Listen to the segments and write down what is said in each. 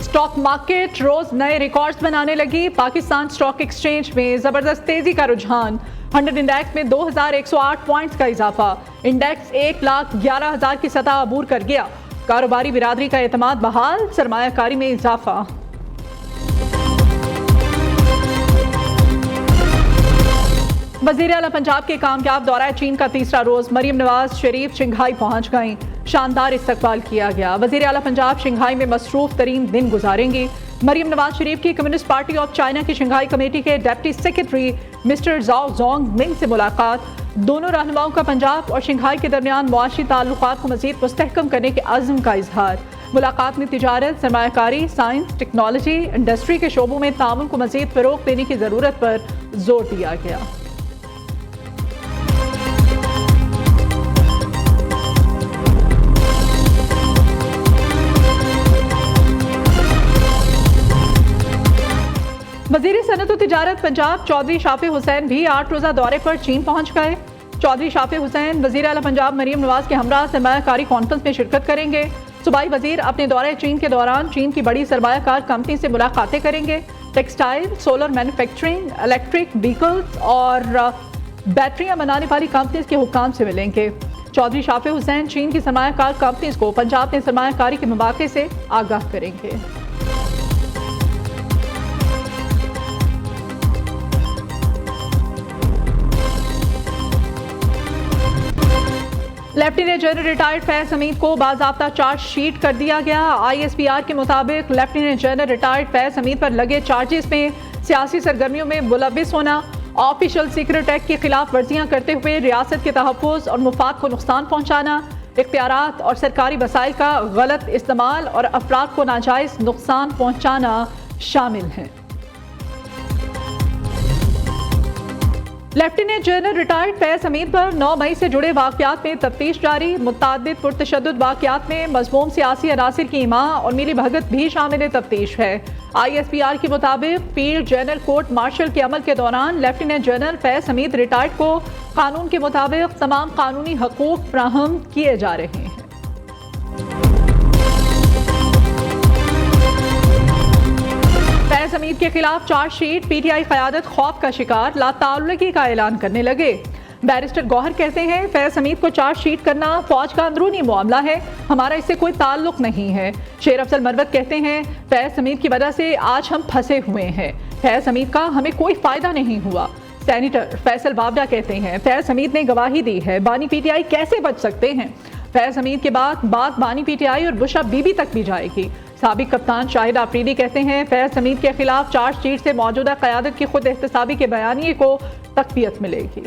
Stock market रोज नए records बनाने लगी। पाकिस्तान स्टॉक एक्सचेंज में जबरदस्त तेजी का रुझान। 100 इंडेक्स में 2108 पॉइंट्स का इजाफा। इंडेक्स 1,11,000 की सतह अबूर कर गया। कारोबारी बिरादरी का एतमाद बहाल, सरमायाकारी में इजाफा। वजीर आला पंजाब के कामयाब दौरा चीन का तीसरा रोज। मरीम नवाज शरीफ शंघाई पहुंच गईं। शानदार इस्तकबाल किया गया। वजीर आला पंजाब शंघाई में मसरूफ तरीन दिन गुजारेंगी। मरीम नवाज शरीफ की कम्युनिस्ट पार्टी ऑफ चाइना की शंघाई कमेटी के डिप्टी सेक्रेटरी मिस्टर जाओ जोंग मिंग से मुलाकात। दोनों रहनुमाओं का पंजाब और शंघाई के दरमियान मुआशी ताल्लुकात को मजीद मुस्तहकम करने के अज़्म का इजहार। मुलाकात में तिजारत, सरमायाकारी, साइंस, टेक्नोलॉजी, इंडस्ट्री के शोबों में ताउन को मजीद फ़रोग़ देने की ज़रूरत पर जोर दिया गया। वज़ीर सनअत व तिजारत पंजाब चौधरी शाफे हुसैन भी 8 रोज़ा दौरे पर चीन पहुंच गए। चौधरी शाफे हुसैन वज़ीर आला पंजाब मरीम नवाज के हमरा सरमायाकारी कॉन्फ्रेंस में शिरकत करेंगे। सूबाई वज़ीर अपने दौरे चीन के दौरान चीन की बड़ी सरमायाकार कंपनी से मुलाकातें करेंगे। Textile, solar manufacturing, electric vehicles और बैटरियां बनाने वाली कंपनीज के हुक्काम से मिलेंगे। चौधरी शाफे हुसैन चीन की सरमायाकार कंपनीज को पंजाब में सरमायाकारी के मौके से आगाह करेंगे। Lieutenant general retired Faiz Hamid को बाज़ाब्ता चार्जशीट कर दिया गया। ISPR के मुताबिक lieutenant general retired Faiz Hamid पर लगे चार्जेस में सियासी सरगर्मियों में मुलविस होना, ऑफिशियल सीक्रेट एक्ट की खिलाफ वर्जियां करते हुए रियासत के तहफ़्फ़ुज़ और मुफाद को नुकसान पहुँचाना, इख्तियारात और सरकारी वसाइल का गलत इस्तेमाल और अफराद को नाजायज़ नुकसान पहुँचाना शामिल हैं। Lieutenant general retired Faiz Hamid पर 9 मई से जुड़े वाक़यात में तफ्तीश जारी। मुतअद्दिद पुरतशद्दुद वाक़यात में मज़मूम सियासी अनासिर की इमा और मिली भगत भी शामिल तफ्तीश है। ISPR के मुताबिक फील्ड जनरल कोर्ट मार्शल के अमल के दौरान lieutenant general Faiz Hamid retired को कानून के मुताबिक तमाम कानूनी हकूक़ फ्राहम किए जा रहे हैं। फैज हमीद के खिलाफ चार्जशीट। PTI क़यादत खौफ का शिकार, लाताल्लुकी का ऐलान करने लगे। बैरिस्टर गौहर कहते हैं फैज हमीद को चार्जशीट करना फौज का अंदरूनी मामला है, हमारा इससे कोई ताल्लुक नहीं है। शेर अफजल मरवत कहते हैं फैज हमीद की वजह से आज हम फंसे हुए हैं, फैज हमीद का हमें कोई फायदा नहीं हुआ। सेनेटर फैसल बाबरा कहते हैं फैज हमीद ने गवाही दी है, बानी PTI कैसे बच सकते हैं। फैज हमीद के बाद बात बानी PTI और बुशरा बीबी तक भी जाएगी। साबिक कप्तान शाहिद आफरीदी कहते हैं फैज हमीद के खिलाफ चार्जशीट से मौजूदा क़यादत की खुद एहतसाबी के बयानिए को तक़वियत मिलेगी।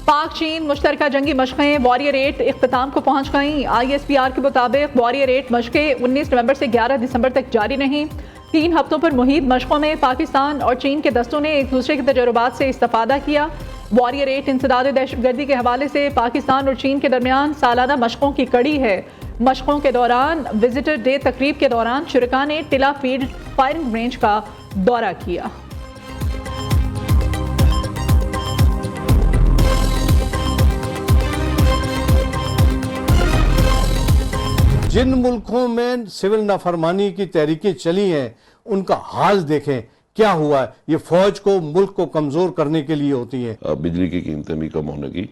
पाक चीन मुश्तरका जंगी मशक़ें वॉरियर 8 इख्तिताम को पहुँच गईं। ISPR के मुताबिक वॉरियर 8 मशक़ें 19 नवंबर से 11 दिसंबर तक जारी रहीं। 3 हफ्तों पर मुहित मशक़ों में पाकिस्तान और चीन के दस्तों ने एक दूसरे के तजुर्बात से इस्तिफ़ादा किया। वॉरियर 8 इंसदाद दहशतगर्दी के हवाले से पाकिस्तान और चीन के दरमियान सालाना मशक़ों की कड़ी है। मशक़ों के दौरान विजिटर डे तकरीब के दौरान शुरका ने टिला फील्ड फायरिंग रेंज का दौरा किया। जिन मुल्कों में सिविल नाफरमानी की तहरीकें चली हैं उनका हाल देखें क्या हुआ है। ये फौज को, मुल्क को कमजोर करने के लिए होती है। बिजली की कीमतें भी कम होने की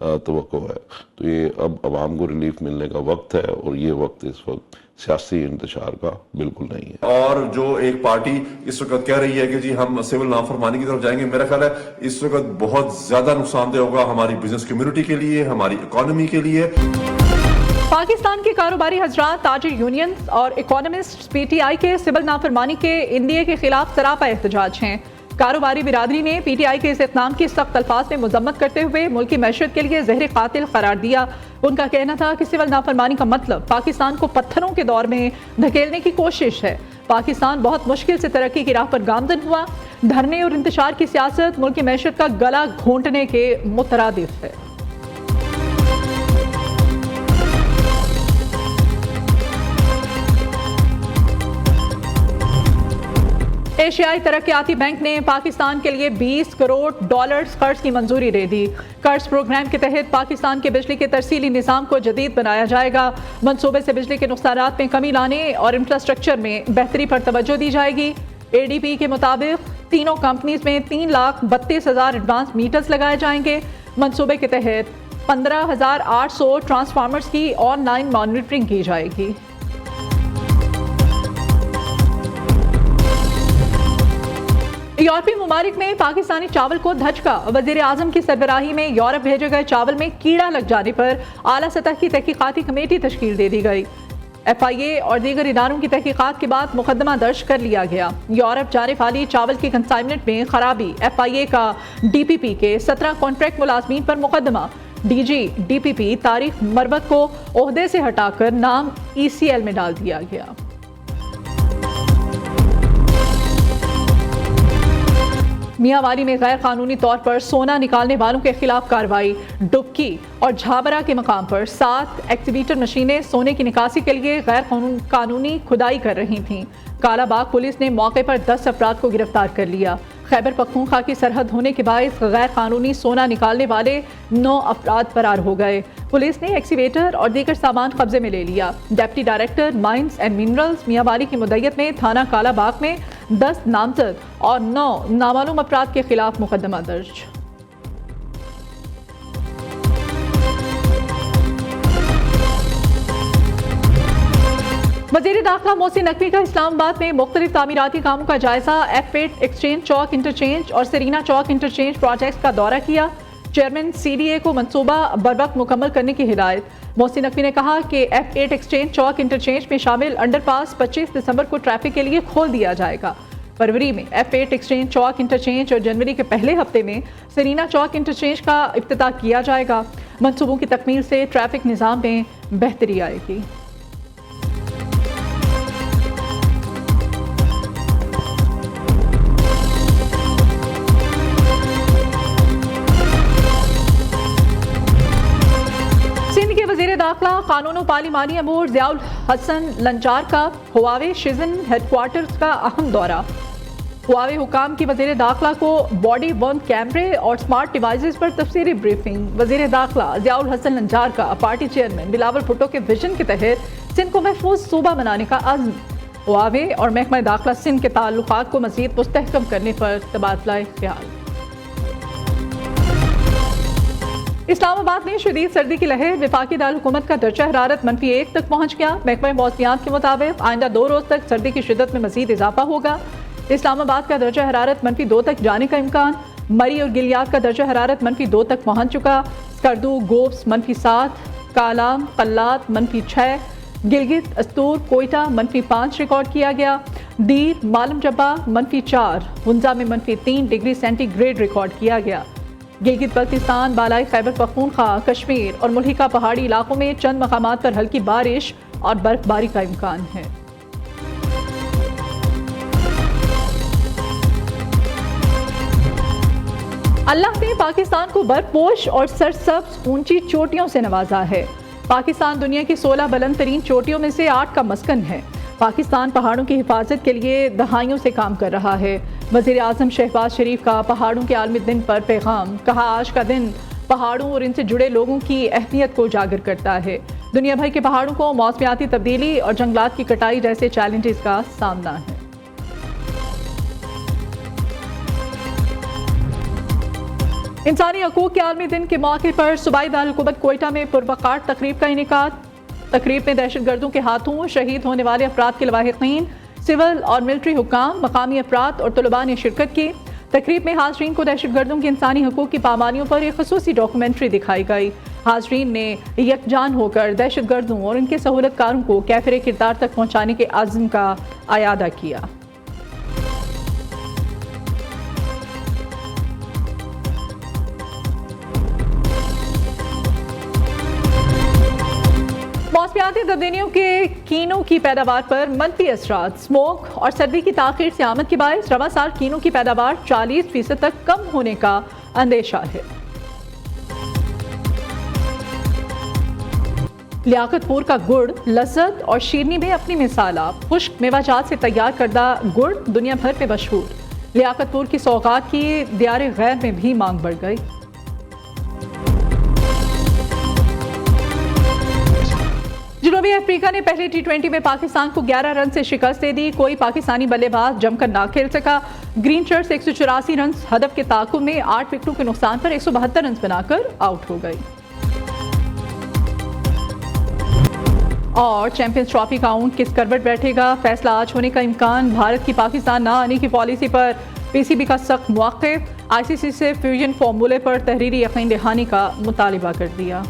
तवक्को है, तो ये अब आवाम को रिलीफ मिलने का वक्त है और ये वक्त इस वक्त सियासी इंतशार का बिल्कुल नहीं है। और जो एक पार्टी इस वक्त कह रही है कि जी हम सिविल नाफरमानी की तरफ जाएंगे, मेरा ख्याल है इस वक्त बहुत ज्यादा नुकसानदेह होगा हमारी बिजनेस कम्युनिटी के लिए, हमारी इकोनॉमी के लिए। पाकिस्तान के कारोबारी हजरात, ताजिर यूनियंस और इकोनॉमिस्ट PTI के सिविल नाफरमानी के इंदिए के खिलाफ सरापा एहतजाज हैं। कारोबारी बिरादरी ने PTI के इस इक़दाम की सख्त अल्फाज में मजम्मत करते हुए मुल्की मैशत के लिए ज़हर कातिल करार दिया। उनका कहना था कि सिविल नाफरमानी का मतलब पाकिस्तान को पत्थरों के दौर में धकेलने की कोशिश है। पाकिस्तान बहुत मुश्किल से तरक्की की राह पर गामजन हुआ। धरने और इंतशार की सियासत मुल्की मैशत का गला घोंटने के मुतरादिफ है। एशियाई तरक्याती बैंक ने पाकिस्तान के लिए $20 करोड़ कर्ज की मंजूरी दे दी। कर्ज प्रोग्राम के तहत पाकिस्तान के बिजली के तरसीली निज़ाम को जदीद बनाया जाएगा। मंसूबे से बिजली के नुकसानात में कमी लाने और इंफ्रास्ट्रक्चर में बेहतरी पर तवज्जो दी जाएगी। ADB के मुताबिक तीनों कंपनीज में 3,32,000 एडवांस मीटर्स लगाए जाएंगे। मंसूबे के तहत 15,800 ट्रांसफार्मर्स की ऑनलाइन मॉनिटरिंग की जाएगी। यूरोपीय ममालिक में पाकिस्तानी चावल को धचका। वजीर आजम की सरबराही में यूरोप भेजे गए चावल में कीड़ा लग जाने पर आला सतह की तहकीकाती कमेटी तश्कील दे दी गई। FIA और दीगर इदारों की तहकीकात के बाद मुकदमा दर्ज कर लिया गया। यूरोप जाने वाली चावल की कंसाइनमेंट में खराबी, FIA का DPP के 17 कॉन्ट्रैक्ट मुलाजमीन पर मुकदमा। DG DPP तारिक मरवत को ओहदे से हटाकर नाम ECL में डाल दिया गया। मियांवाली में गैर कानूनी तौर पर सोना निकालने वालों के खिलाफ कार्रवाई। डुबकी और झाबरा के मकाम पर 7 एक्सीवेटर मशीनें सोने की निकासी के लिए गैर कानूनी खुदाई कर रही थीं। कालाबाग पुलिस ने मौके पर 10 अफराद को गिरफ्तार कर लिया। खैबर पख्तूनख्वा की सरहद होने के बायस गैर कानूनी सोना निकालने वाले 9 अफराद फरार हो गए। पुलिस ने एक्सीवेटर और दीगर सामान कब्जे में ले लिया। Deputy director mines and minerals Mianwali की मुद्दत में थाना कालाबाग में 10 नामजद और 9 नामालूम अफराद के खिलाफ मुकदमा दर्ज। वज़ीर दाखिला मोहसिन नकवी का इस्लामाबाद में मुख्तलिफ तामीराती कामों का जायजा। F8 एक्सचेंज चौक इंटरचेंज और सरीना चौक इंटरचेंज प्रोजेक्ट्स का दौरा किया। चेयरमैन CDA को मंसूबा बरवक्त मुकम्मल करने की हिदायत। मोहसिन नकवी ने कहा कि F8 एक्सचेंज चौक इंटरचेंज में शामिल अंडरपास 25 दिसंबर को ट्रैफिक के लिए खोल दिया जाएगा। फरवरी में F8 एक्सचेंज चौक इंटरचेंज और जनवरी के पहले हफ्ते में सरीना चौक इंटरचेंज का इफ्तिताह किया जाएगा। मंसूबों की तकमील से ट्रैफिक निज़ाम में बेहतरी आएगी। दाखिला कानून पार्लिमानी अमूर ज़ियाउल हसन लंचार का हुआवे शिजन हेडक्वार्टर्स का अहम दौरा। हुआवे हुकाम की वज़ीर दाखिला को बॉडी वर्न कैमरे और स्मार्ट डिवाइसेस पर तफसीली ब्रीफिंग। वज़ीर दाखिला ज़ियाउल हसन लंचार का पार्टी चेयरमैन बिलावल भुट्टो के विजन के तहत सिंध को महफूज सूबा बनाने का अज़्म। हुआवे और महकमा दाखिला सिंध के ताल्लुकात को मज़ीद मुस्तहकम करने पर तबादला ख्याल। इस्लामाबाद में शदीद सर्दी की लहर। वफाकी दारकूमत का दर्जा हरारत -1 तक पहुँच गया। महकमा मौसमियात के मुताबिक आइंदा 2 रोज़ तक सर्दी की शिद्दत में मज़ीद इजाफा होगा। इस्लामाबाद का दर्जा हरारत -2 तक जाने का इम्कान। मरी और गिलियात का दर्जा हरारत -2 तक पहुँच चुका। स्कर्दू, गोब्स -7, कालाम, कल्लात -6, गिलगित, अस्तूर, कोयटा -5 रिकॉर्ड किया गया। दीर, मालम जब्बा -4, हुंजा में -3 डिग्री सेंटीग्रेड रिकॉर्ड किया गया। गिलगित बल्तिस्तान, बालाई खैबर पख्तूनख्वा, कश्मीर और मुल्हिका पहाड़ी इलाकों में चंद मकामात पर हल्की बारिश और बर्फबारी का इम्कान है। अल्लाह ने पाकिस्तान को बर्फपोश और सरसब्ज ऊंची चोटियों से नवाजा है। पाकिस्तान दुनिया की 16 बुलंद तरीन चोटियों में से 8 का मस्कन है। पाकिस्तान पहाड़ों की हिफाजत के लिए दहाइयों से काम कर रहा है। वज़ीर आज़म शहबाज शरीफ का पहाड़ों के आलमी दिन पर पैगाम। कहा, आज का दिन पहाड़ों और इनसे जुड़े लोगों की अहमियत को उजागर करता है। दुनिया भर के पहाड़ों को मौसमियाती तब्दीली और जंगलात की कटाई जैसे चैलेंजेस का सामना है। इंसानी हकूक़ के आलमी दिन के मौके पर सूबाई दारकूमत कोयटा में पुरवकार तकरीब का इनेकाद। तकरीब में दहशतगर्दों के हाथों शहीद होने वाले अफराद के लवाहिकीन, सिविल और मिलिट्री हुक्काम, मकामी अफराद और तलबा ने शिरकत की। तकरीब में हाजरीन को दहशतगर्दों की इंसानी हकूक़ की पामानियों पर एक ख़ुसूसी डॉक्यूमेंट्री दिखाई गई। हाजरीन ने यकजान होकर दहशतगर्दों और इनके सहूलतकारों को कैफिर किरदार तक पहुँचाने के आज़म का आयादा किया। मौसमियाती तब्दीलियों के कीनों की पैदावार पर मनफी असरात। स्मोक और सर्दी की ताख़ीर से आमद के बायस रवा साल कीनों की पैदावार 40% तक कम होने का अंदेशा है। लियाकतपुर का गुड़ लज्जत और शीरनी में अपनी मिसाल आप। खुश्क मेवाजात से तैयार करदा गुड़ दुनिया भर में मशहूर। लियाकतपुर की सौगात की दियारे गैर में भी मांग बढ़ गई। जनूबी अफ्रीका ने पहले T20 में पाकिस्तान को 11 रन से शिकस्त दे दी। कोई पाकिस्तानी बल्लेबाज जमकर ना खेल सका। ग्रीन शर्ट्स 184 रन हदफ के ताकुब में 8 विकेटों के नुकसान पर 172 रन बनाकर आउट हो गई। और चैंपियंस ट्रॉफी का ऊंट किस करवट बैठेगा, फैसला आज होने का इम्कान। भारत की पाकिस्तान ना आने की पॉलिसी पर PCB का सख्त मौक़िफ़। ICC से फ्यूजन फार्मूले पर तहरीरी यकीन दहानी का मुतालिबा कर दिया।